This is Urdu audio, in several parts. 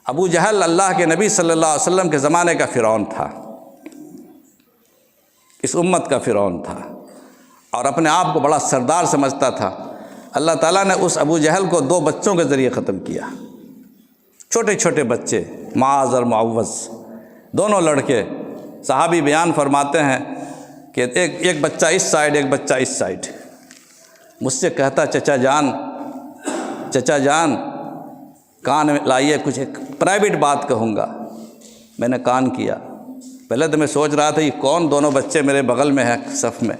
ابو جہل اللہ کے نبی صلی اللہ علیہ وسلم کے زمانے کا فرعون تھا، اس امت کا فرعون تھا، اور اپنے آپ کو بڑا سردار سمجھتا تھا۔ اللہ تعالیٰ نے اس ابو جہل کو 2 بچوں کے ذریعے ختم کیا، چھوٹے چھوٹے بچے، معاذ اور معوذ، دونوں لڑکے۔ صحابی بیان فرماتے ہیں کہ ایک بچہ اس سائڈ، ایک بچہ اس سائڈ، مجھ سے کہتا چچا جان کان میں لائیے، کچھ ایک پرائیویٹ بات کہوں گا۔ میں نے کان کیا۔ پہلے تو میں سوچ رہا تھا یہ کون دونوں بچے میرے بغل میں ہیں صف میں،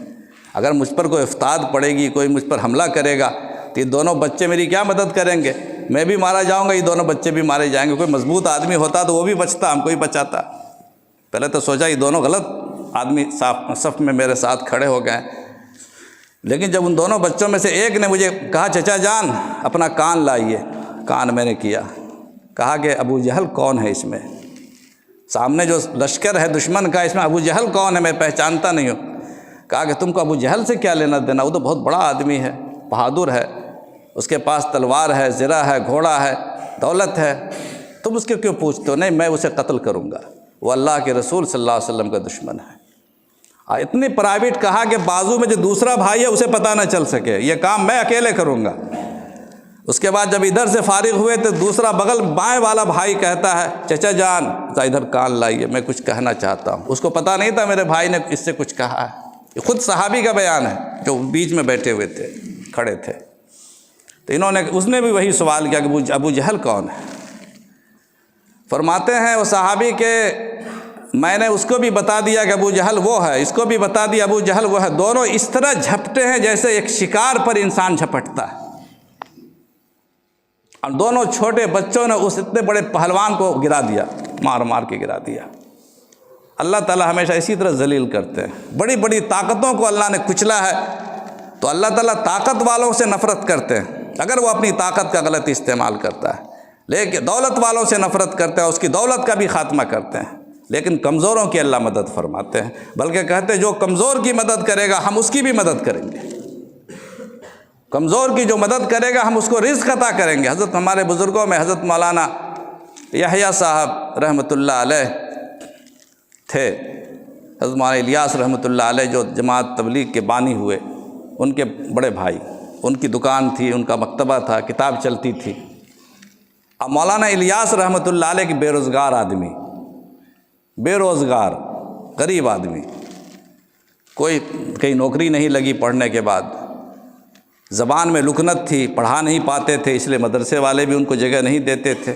اگر مجھ پر کوئی افتاد پڑے گی، کوئی مجھ پر حملہ کرے گا تو یہ دونوں بچے میری کیا مدد کریں گے؟ میں بھی مارا جاؤں گا، یہ دونوں بچے بھی مارے جائیں گے۔ کوئی مضبوط آدمی ہوتا تو وہ بھی بچتا، ہم کو ہی بچاتا۔ پہلے تو سوچا یہ دونوں غلط آدمی صف میں میرے ساتھ کھڑے ہو گئے، لیکن جب ان دونوں بچوں میں سے ایک نے مجھے کہا چچا جان اپنا کان لائیے، کان میں نے کیا، کہا کہ ابو جہل کون ہے اس میں؟ سامنے جو لشکر ہے دشمن کا، اس میں ابو جہل کون ہے؟ میں پہچانتا نہیں ہوں۔ کہا کہ تم کو ابو جہل سے کیا لینا دینا؟ وہ تو بہت بڑا آدمی ہے، بہادر ہے، اس کے پاس تلوار ہے، زرہ ہے، گھوڑا ہے، دولت ہے، تم اس کے کیوں پوچھتے ہو؟ نہیں، میں اسے قتل کروں گا، وہ اللہ کے رسول صلی اللہ علیہ وسلم کا دشمن ہے۔ اتنی پرائیویٹ کہا کہ بازو میں جو دوسرا بھائی ہے اسے پتہ نہ چل سکے، یہ کام میں اکیلے کروں گا۔ اس کے بعد جب ادھر سے فارغ ہوئے تو دوسرا بغل بائیں والا بھائی کہتا ہے چچا جان ادھر کان لائیے، میں کچھ کہنا چاہتا ہوں۔ اس کو پتہ نہیں تھا میرے بھائی نے اس سے کچھ کہا ہے، یہ خود صحابی کا بیان ہے جو بیچ میں بیٹھے ہوئے تھے، کھڑے تھے۔ تو اس نے بھی وہی سوال کیا کہ ابو جہل کون ہے؟ فرماتے ہیں وہ صحابی کہ میں نے اس کو بھی بتا دیا کہ ابو جہل وہ ہے، اس کو بھی بتا دیا ابو جہل وہ ہے۔ دونوں اس طرح جھپٹے ہیں جیسے ایک شکار پر انسان جھپٹتا ہے، اور دونوں چھوٹے بچوں نے اس اتنے بڑے پہلوان کو گرا دیا، مار مار کے گرا دیا۔ اللہ تعالیٰ ہمیشہ اسی طرح ذلیل کرتے ہیں۔ بڑی بڑی طاقتوں کو اللہ نے کچلا ہے تو اللہ تعالیٰ طاقت والوں سے نفرت کرتے ہیں اگر وہ اپنی طاقت کا غلط استعمال کرتا ہے، لیکن دولت والوں سے نفرت کرتے ہیں، اس کی دولت کا بھی خاتمہ کرتے ہیں، لیکن کمزوروں کی اللہ مدد فرماتے ہیں، بلکہ کہتے ہیں جو کمزور کی مدد کرے گا ہم اس کی بھی مدد کریں گے، کمزور کی جو مدد کرے گا ہم اس کو رزق عطا کریں گے۔ حضرت ہمارے بزرگوں میں حضرت مولانا یحییٰ صاحب رحمۃ اللہ علیہ تھے، حضرت مولانا الیاس رحمۃ اللہ علیہ جو جماعت تبلیغ کے بانی ہوئے، ان کے بڑے بھائی، ان کی دکان تھی، ان کا مکتبہ تھا، کتاب چلتی تھی۔ اب مولانا الیاس رحمۃ اللہ علیہ کی بے روزگار آدمی، بے روزگار غریب آدمی، کوئی کہیں نوکری نہیں لگی پڑھنے کے بعد، زبان میں لکنت تھی، پڑھا نہیں پاتے تھے، اس لیے مدرسے والے بھی ان کو جگہ نہیں دیتے تھے۔